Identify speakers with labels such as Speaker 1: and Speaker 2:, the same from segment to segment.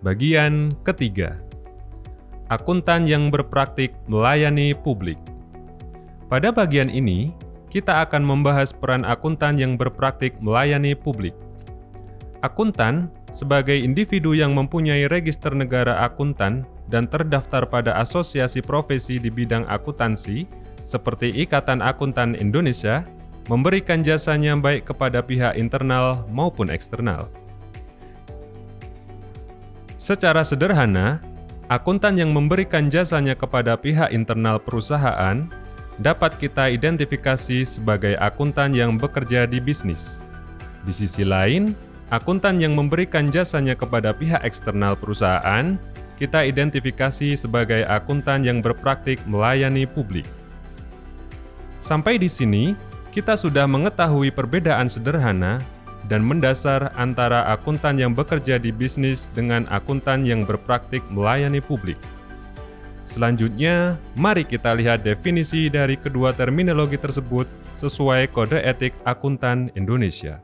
Speaker 1: Bagian ketiga, akuntan yang berpraktik melayani publik. Pada bagian ini, kita akan membahas peran akuntan yang berpraktik melayani publik. Akuntan sebagai individu yang mempunyai register negara akuntan dan terdaftar pada asosiasi profesi di bidang akuntansi, seperti Ikatan Akuntan Indonesia, memberikan jasanya baik kepada pihak internal maupun eksternal. Secara sederhana, akuntan yang memberikan jasanya kepada pihak internal perusahaan dapat kita identifikasi sebagai akuntan yang bekerja di bisnis. Di sisi lain, akuntan yang memberikan jasanya kepada pihak eksternal perusahaan kita identifikasi sebagai akuntan yang berpraktik melayani publik. Sampai di sini, kita sudah mengetahui perbedaan sederhana dan mendasar antara akuntan yang bekerja di bisnis dengan akuntan yang berpraktik melayani publik. Selanjutnya, mari kita lihat definisi dari kedua terminologi tersebut sesuai Kode Etik Akuntan Indonesia.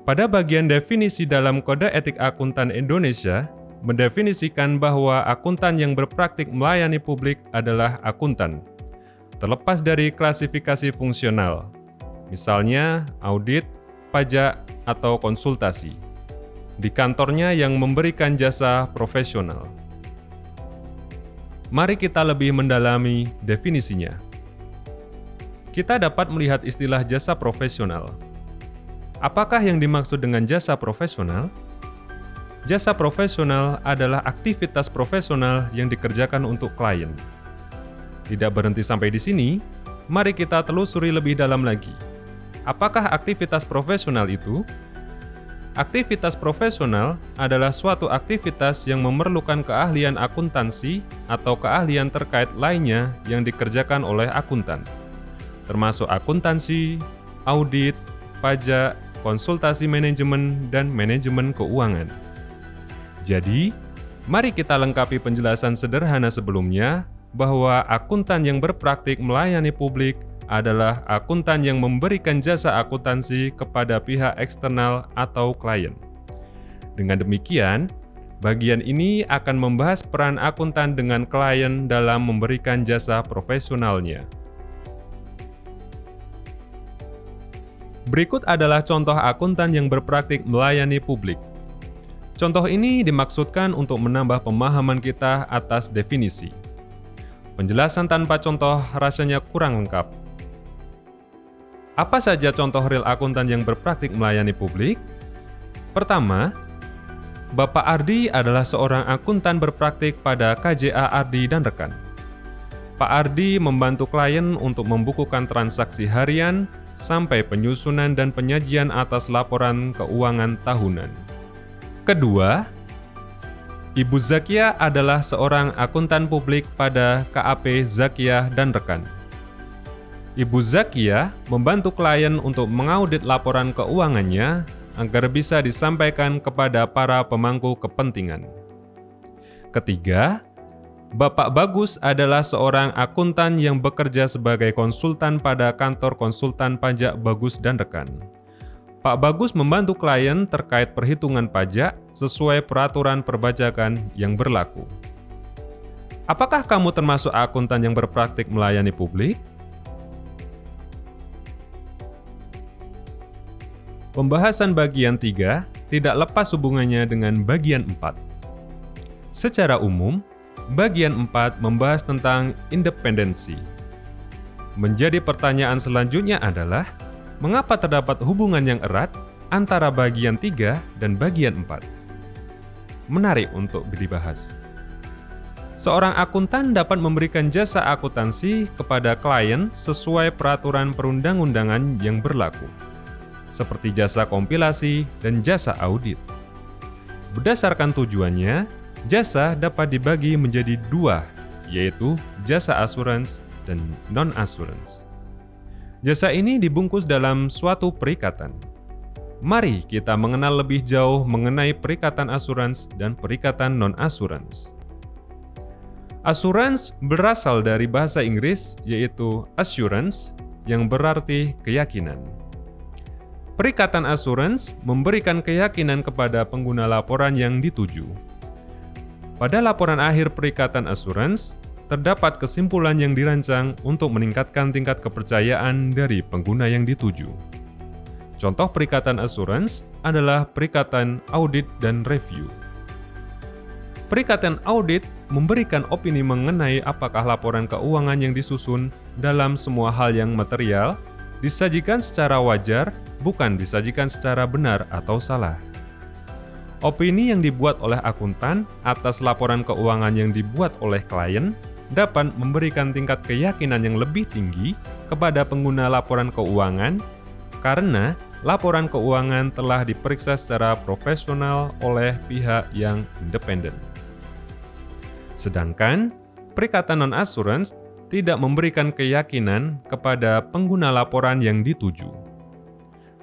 Speaker 1: Pada bagian definisi dalam Kode Etik Akuntan Indonesia, mendefinisikan bahwa akuntan yang berpraktik melayani publik adalah akuntan, terlepas dari klasifikasi fungsional, misalnya audit, pajak, atau konsultasi, di kantornya yang memberikan jasa profesional. Mari kita lebih mendalami definisinya. Kita dapat melihat istilah jasa profesional. Apakah yang dimaksud dengan jasa profesional? Jasa profesional adalah aktivitas profesional yang dikerjakan untuk klien. Tidak berhenti sampai di sini, mari kita telusuri lebih dalam lagi. Apakah aktivitas profesional itu? Aktivitas profesional adalah suatu aktivitas yang memerlukan keahlian akuntansi atau keahlian terkait lainnya yang dikerjakan oleh akuntan, termasuk akuntansi, audit, pajak, konsultasi manajemen, dan manajemen keuangan. Jadi, mari kita lengkapi penjelasan sederhana sebelumnya bahwa akuntan yang berpraktik melayani publik adalah akuntan yang memberikan jasa akuntansi kepada pihak eksternal atau klien. Dengan demikian, bagian ini akan membahas peran akuntan dengan klien dalam memberikan jasa profesionalnya. Berikut adalah contoh akuntan yang berpraktik melayani publik. Contoh ini dimaksudkan untuk menambah pemahaman kita atas definisi. Penjelasan tanpa contoh rasanya kurang lengkap. Apa saja contoh real akuntan yang berpraktik melayani publik? Pertama, Bapak Ardi adalah seorang akuntan berpraktik pada KJA Ardi dan Rekan. Pak Ardi membantu klien untuk membukukan transaksi harian sampai penyusunan dan penyajian atas laporan keuangan tahunan. Kedua, Ibu Zakia adalah seorang akuntan publik pada KAP Zakia dan Rekan. Ibu Zakia membantu klien untuk mengaudit laporan keuangannya agar bisa disampaikan kepada para pemangku kepentingan. Ketiga, Bapak Bagus adalah seorang akuntan yang bekerja sebagai konsultan pada kantor konsultan pajak Bagus dan Rekan. Pak Bagus membantu klien terkait perhitungan pajak sesuai peraturan perpajakan yang berlaku. Apakah kamu termasuk akuntan yang berpraktik melayani publik? Pembahasan bagian 3 tidak lepas hubungannya dengan bagian 4. Secara umum, bagian 4 membahas tentang independensi. Menjadi pertanyaan selanjutnya adalah, mengapa terdapat hubungan yang erat antara bagian 3 dan bagian 4? Menarik untuk dibahas. Seorang akuntan dapat memberikan jasa akuntansi kepada klien sesuai peraturan perundang-undangan yang berlaku, seperti jasa kompilasi dan jasa audit. Berdasarkan tujuannya, jasa dapat dibagi menjadi dua, yaitu jasa asuransi dan non-asuransi. Jasa ini dibungkus dalam suatu perikatan. Mari kita mengenal lebih jauh mengenai perikatan asuransi dan perikatan non-asuransi. Asuransi berasal dari bahasa Inggris, yaitu assurance, yang berarti keyakinan. Perikatan asuransi memberikan keyakinan kepada pengguna laporan yang dituju. Pada laporan akhir perikatan asuransi, terdapat kesimpulan yang dirancang untuk meningkatkan tingkat kepercayaan dari pengguna yang dituju. Contoh perikatan asuransi adalah perikatan audit dan review. Perikatan audit memberikan opini mengenai apakah laporan keuangan yang disusun dalam semua hal yang material disajikan secara wajar, bukan disajikan secara benar atau salah. Opini yang dibuat oleh akuntan atas laporan keuangan yang dibuat oleh klien dapat memberikan tingkat keyakinan yang lebih tinggi kepada pengguna laporan keuangan karena laporan keuangan telah diperiksa secara profesional oleh pihak yang independen. Sedangkan, perikatan non-assurance tidak memberikan keyakinan kepada pengguna laporan yang dituju.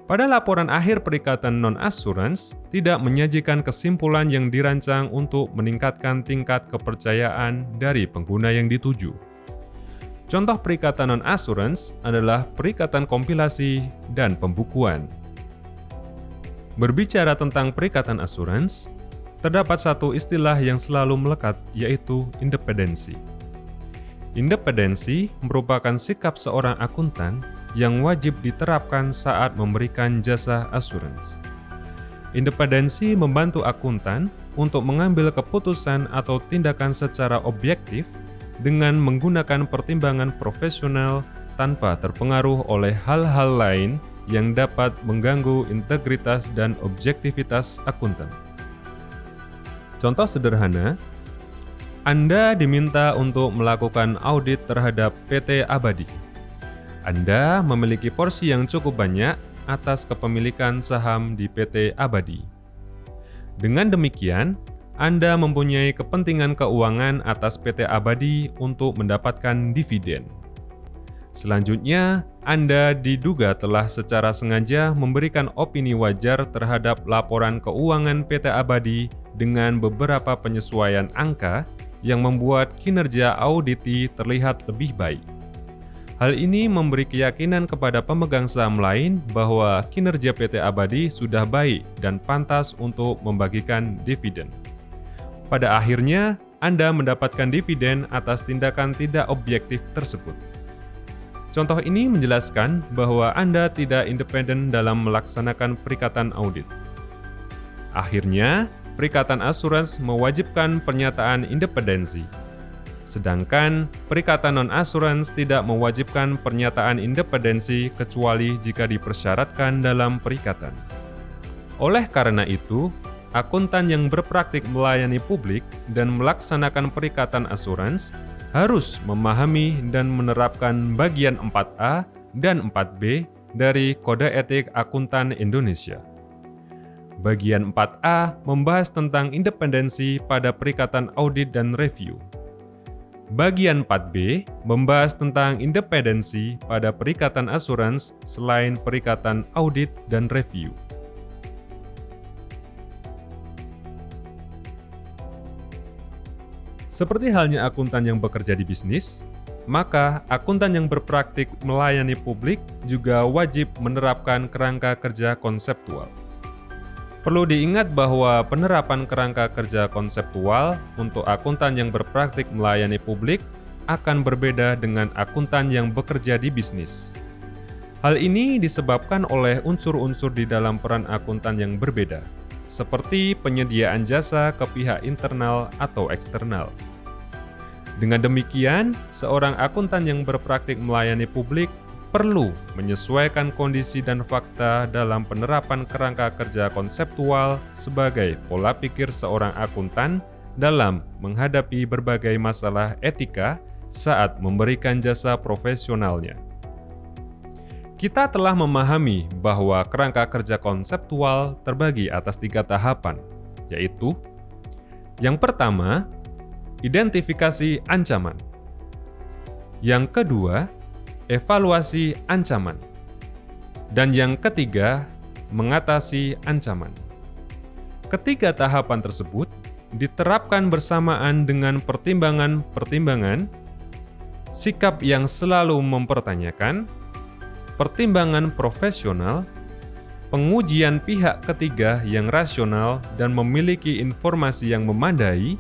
Speaker 1: Pada laporan akhir perikatan non-assurance tidak menyajikan kesimpulan yang dirancang untuk meningkatkan tingkat kepercayaan dari pengguna yang dituju. Contoh perikatan non-assurance adalah perikatan kompilasi dan pembukuan. Berbicara tentang perikatan asuransi, terdapat satu istilah yang selalu melekat, yaitu independensi. Independensi merupakan sikap seorang akuntan yang wajib diterapkan saat memberikan jasa asuransi. Independensi membantu akuntan untuk mengambil keputusan atau tindakan secara objektif dengan menggunakan pertimbangan profesional tanpa terpengaruh oleh hal-hal lain yang dapat mengganggu integritas dan objektivitas akuntan. Contoh sederhana, Anda diminta untuk melakukan audit terhadap PT Abadi. Anda memiliki porsi yang cukup banyak atas kepemilikan saham di PT Abadi. Dengan demikian, Anda mempunyai kepentingan keuangan atas PT Abadi untuk mendapatkan dividen. Selanjutnya, Anda diduga telah secara sengaja memberikan opini wajar terhadap laporan keuangan PT Abadi dengan beberapa penyesuaian angka yang membuat kinerja auditi terlihat lebih baik. Hal ini memberi keyakinan kepada pemegang saham lain bahwa kinerja PT Abadi sudah baik dan pantas untuk membagikan dividen. Pada akhirnya, Anda mendapatkan dividen atas tindakan tidak objektif tersebut. Contoh ini menjelaskan bahwa Anda tidak independen dalam melaksanakan perikatan audit. Akhirnya, perikatan asuransi mewajibkan pernyataan independensi. Sedangkan, perikatan non-assurance tidak mewajibkan pernyataan independensi kecuali jika dipersyaratkan dalam perikatan. Oleh karena itu, akuntan yang berpraktik melayani publik dan melaksanakan perikatan asuransi harus memahami dan menerapkan bagian 4A dan 4B dari Kode Etik Akuntan Indonesia. Bagian 4A membahas tentang independensi pada perikatan audit dan review. Bagian 4B membahas tentang independensi pada perikatan asuransi selain perikatan audit dan review. Seperti halnya akuntan yang bekerja di bisnis, maka akuntan yang berpraktik melayani publik juga wajib menerapkan kerangka kerja konseptual. Perlu diingat bahwa penerapan kerangka kerja konseptual untuk akuntan yang berpraktik melayani publik akan berbeda dengan akuntan yang bekerja di bisnis. Hal ini disebabkan oleh unsur-unsur di dalam peran akuntan yang berbeda, seperti penyediaan jasa ke pihak internal atau eksternal. Dengan demikian, seorang akuntan yang berpraktik melayani publik perlu menyesuaikan kondisi dan fakta dalam penerapan kerangka kerja konseptual sebagai pola pikir seorang akuntan dalam menghadapi berbagai masalah etika saat memberikan jasa profesionalnya. Kita telah memahami bahwa kerangka kerja konseptual terbagi atas 3 tahapan, yaitu: yang pertama, identifikasi ancaman. Yang kedua, evaluasi ancaman. Dan yang ketiga, mengatasi ancaman. Ketiga tahapan tersebut diterapkan bersamaan dengan pertimbangan-pertimbangan, sikap yang selalu mempertanyakan, pertimbangan profesional, pengujian pihak ketiga yang rasional dan memiliki informasi yang memadai,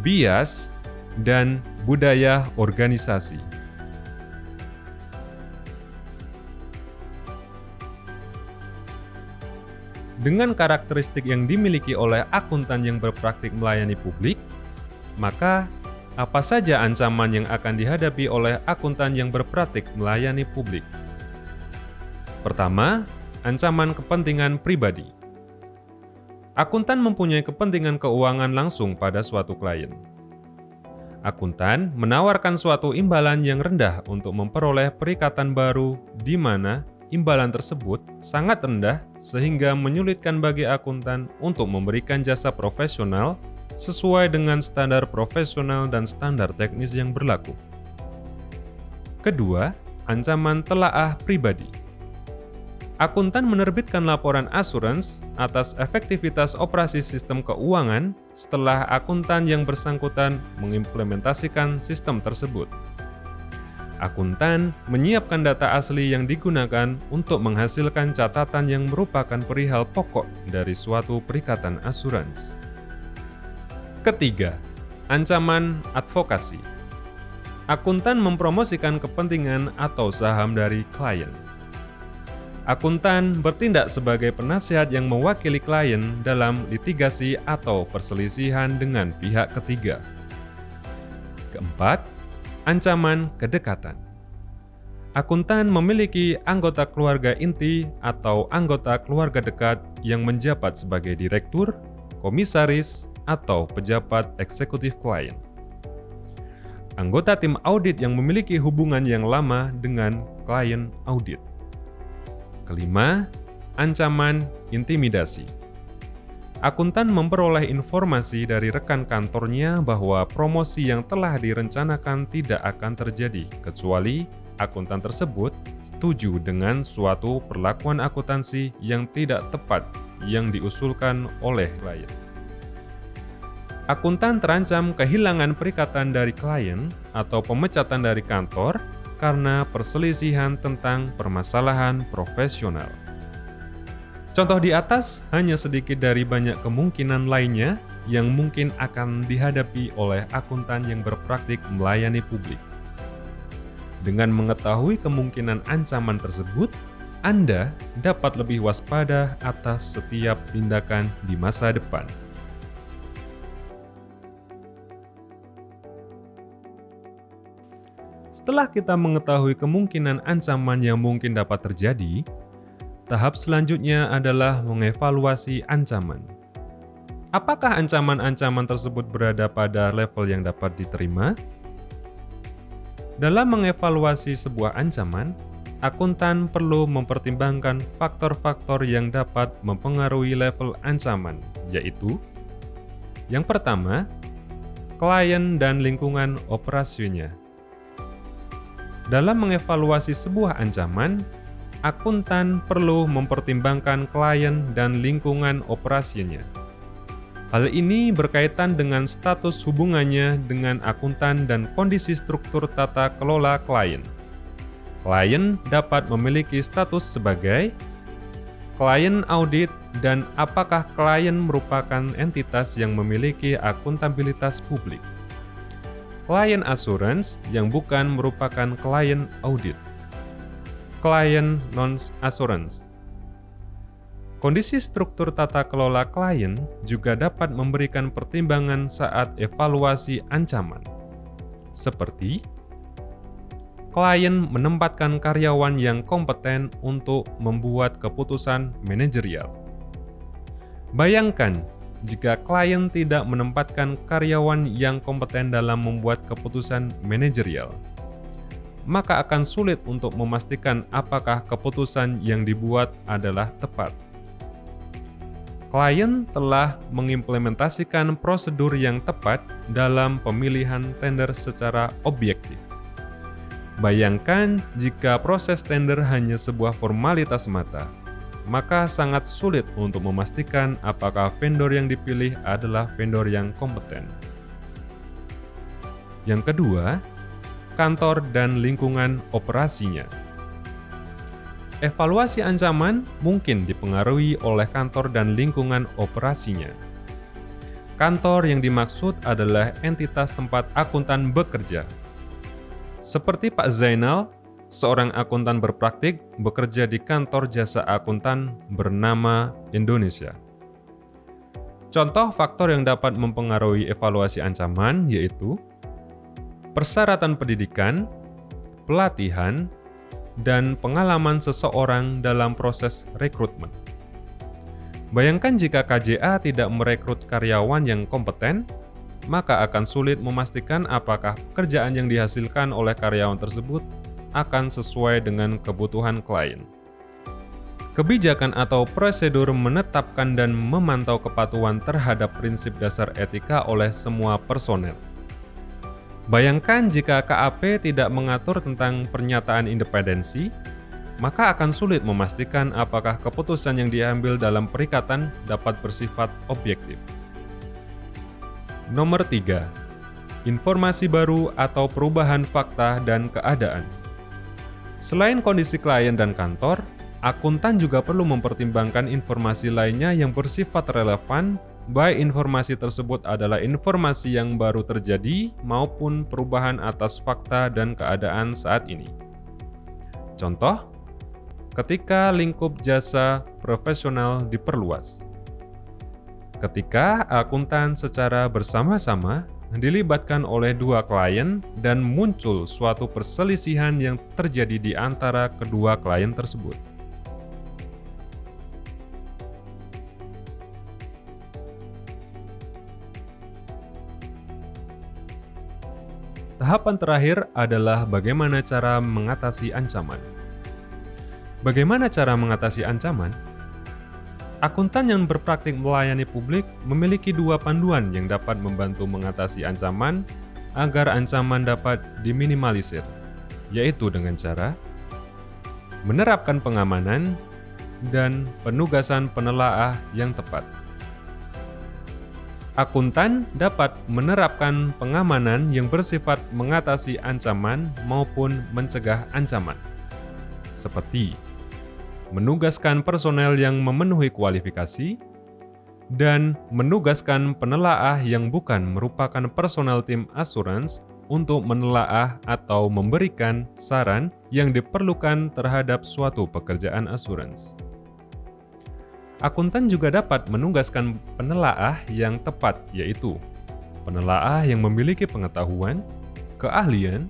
Speaker 1: bias, dan budaya organisasi. Dengan karakteristik yang dimiliki oleh akuntan yang berpraktik melayani publik, maka apa saja ancaman yang akan dihadapi oleh akuntan yang berpraktik melayani publik? Pertama, ancaman kepentingan pribadi. Akuntan mempunyai kepentingan keuangan langsung pada suatu klien. Akuntan menawarkan suatu imbalan yang rendah untuk memperoleh perikatan baru di mana imbalan tersebut sangat rendah sehingga menyulitkan bagi akuntan untuk memberikan jasa profesional sesuai dengan standar profesional dan standar teknis yang berlaku. Kedua, ancaman telaah pribadi. Akuntan menerbitkan laporan asuransi atas efektivitas operasi sistem keuangan setelah akuntan yang bersangkutan mengimplementasikan sistem tersebut. Akuntan menyiapkan data asli yang digunakan untuk menghasilkan catatan yang merupakan perihal pokok dari suatu perikatan asuransi. Ketiga, ancaman advokasi. Akuntan mempromosikan kepentingan atau saham dari klien. Akuntan bertindak sebagai penasihat yang mewakili klien dalam litigasi atau perselisihan dengan pihak ketiga. Keempat, ancaman kedekatan. Akuntan memiliki anggota keluarga inti atau anggota keluarga dekat yang menjabat sebagai direktur, komisaris, atau pejabat eksekutif klien. Anggota tim audit yang memiliki hubungan yang lama dengan klien audit. Kelima, ancaman intimidasi. Akuntan memperoleh informasi dari rekan kantornya bahwa promosi yang telah direncanakan tidak akan terjadi kecuali akuntan tersebut setuju dengan suatu perlakuan akuntansi yang tidak tepat yang diusulkan oleh klien. Akuntan terancam kehilangan perikatan dari klien atau pemecatan dari kantor karena perselisihan tentang permasalahan profesional. Contoh di atas hanya sedikit dari banyak kemungkinan lainnya yang mungkin akan dihadapi oleh akuntan yang berpraktik melayani publik. Dengan mengetahui kemungkinan ancaman tersebut, Anda dapat lebih waspada atas setiap tindakan di masa depan. Setelah kita mengetahui kemungkinan ancaman yang mungkin dapat terjadi, tahap selanjutnya adalah mengevaluasi ancaman. Apakah ancaman-ancaman tersebut berada pada level yang dapat diterima? Dalam mengevaluasi sebuah ancaman, akuntan perlu mempertimbangkan faktor-faktor yang dapat mempengaruhi level ancaman, yaitu: yang pertama, klien dan lingkungan operasinya. Dalam mengevaluasi sebuah ancaman, akuntan perlu mempertimbangkan klien dan lingkungan operasinya. Hal ini berkaitan dengan status hubungannya dengan akuntan dan kondisi struktur tata kelola klien. Klien dapat memiliki status sebagai klien audit dan apakah klien merupakan entitas yang memiliki akuntabilitas publik. Klien asuransi yang bukan merupakan klien audit. Klien non-asuransi. Kondisi struktur tata kelola klien juga dapat memberikan pertimbangan saat evaluasi ancaman, seperti klien menempatkan karyawan yang kompeten untuk membuat keputusan manajerial. Bayangkan jika klien tidak menempatkan karyawan yang kompeten dalam membuat keputusan manajerial, maka akan sulit untuk memastikan apakah keputusan yang dibuat adalah tepat. Klien telah mengimplementasikan prosedur yang tepat dalam pemilihan tender secara objektif. Bayangkan jika proses tender hanya sebuah formalitas semata, maka sangat sulit untuk memastikan apakah vendor yang dipilih adalah vendor yang kompeten. Yang kedua, kantor dan lingkungan operasinya. Evaluasi ancaman mungkin dipengaruhi oleh kantor dan lingkungan operasinya. Kantor yang dimaksud adalah entitas tempat akuntan bekerja. Seperti Pak Zainal, seorang akuntan berpraktik bekerja di kantor jasa akuntan bernama Indonesia. Contoh faktor yang dapat mempengaruhi evaluasi ancaman yaitu persyaratan pendidikan, pelatihan, dan pengalaman seseorang dalam proses rekrutmen. Bayangkan jika KJA tidak merekrut karyawan yang kompeten, maka akan sulit memastikan apakah pekerjaan yang dihasilkan oleh karyawan tersebut akan sesuai dengan kebutuhan klien. Kebijakan atau prosedur menetapkan dan memantau kepatuhan terhadap prinsip dasar etika oleh semua personel. Bayangkan jika KAP tidak mengatur tentang pernyataan independensi, maka akan sulit memastikan apakah keputusan yang diambil dalam perikatan dapat bersifat objektif. Nomor 3. Informasi baru atau perubahan fakta dan keadaan. Selain kondisi klien dan kantor, akuntan juga perlu mempertimbangkan informasi lainnya yang bersifat relevan, baik informasi tersebut adalah informasi yang baru terjadi maupun perubahan atas fakta dan keadaan saat ini. Contoh, ketika lingkup jasa profesional diperluas. Ketika akuntan secara bersama-sama dilibatkan oleh dua klien dan muncul suatu perselisihan yang terjadi di antara kedua klien tersebut. Tahapan terakhir adalah bagaimana cara mengatasi ancaman. Bagaimana cara mengatasi ancaman? Akuntan yang berpraktik melayani publik memiliki dua panduan yang dapat membantu mengatasi ancaman agar ancaman dapat diminimalisir, yaitu dengan cara menerapkan pengamanan dan penugasan penelaah yang tepat. Akuntan dapat menerapkan pengamanan yang bersifat mengatasi ancaman maupun mencegah ancaman, seperti menugaskan personel yang memenuhi kualifikasi dan menugaskan penelaah yang bukan merupakan personel tim asuransi untuk menelaah atau memberikan saran yang diperlukan terhadap suatu pekerjaan asuransi. Akuntan juga dapat menugaskan penelaah yang tepat, yaitu penelaah yang memiliki pengetahuan, keahlian,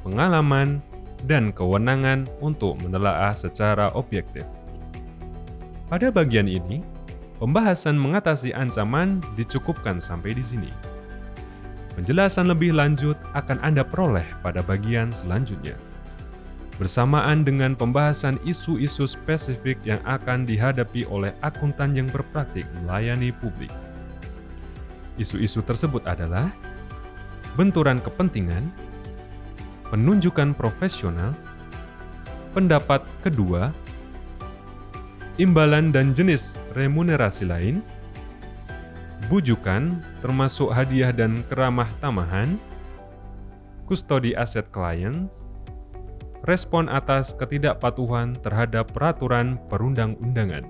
Speaker 1: pengalaman, dan kewenangan untuk menelaah secara objektif. Pada bagian ini, pembahasan mengatasi ancaman dicukupkan sampai di sini. Penjelasan lebih lanjut akan Anda peroleh pada bagian selanjutnya, bersamaan dengan pembahasan isu-isu spesifik yang akan dihadapi oleh akuntan yang berpraktik melayani publik. Isu-isu tersebut adalah benturan kepentingan, penunjukan profesional, pendapat kedua, imbalan dan jenis remunerasi lain, bujukan termasuk hadiah dan keramah tamahan, kustodi aset klien, respon atas ketidakpatuhan terhadap peraturan perundang-undangan.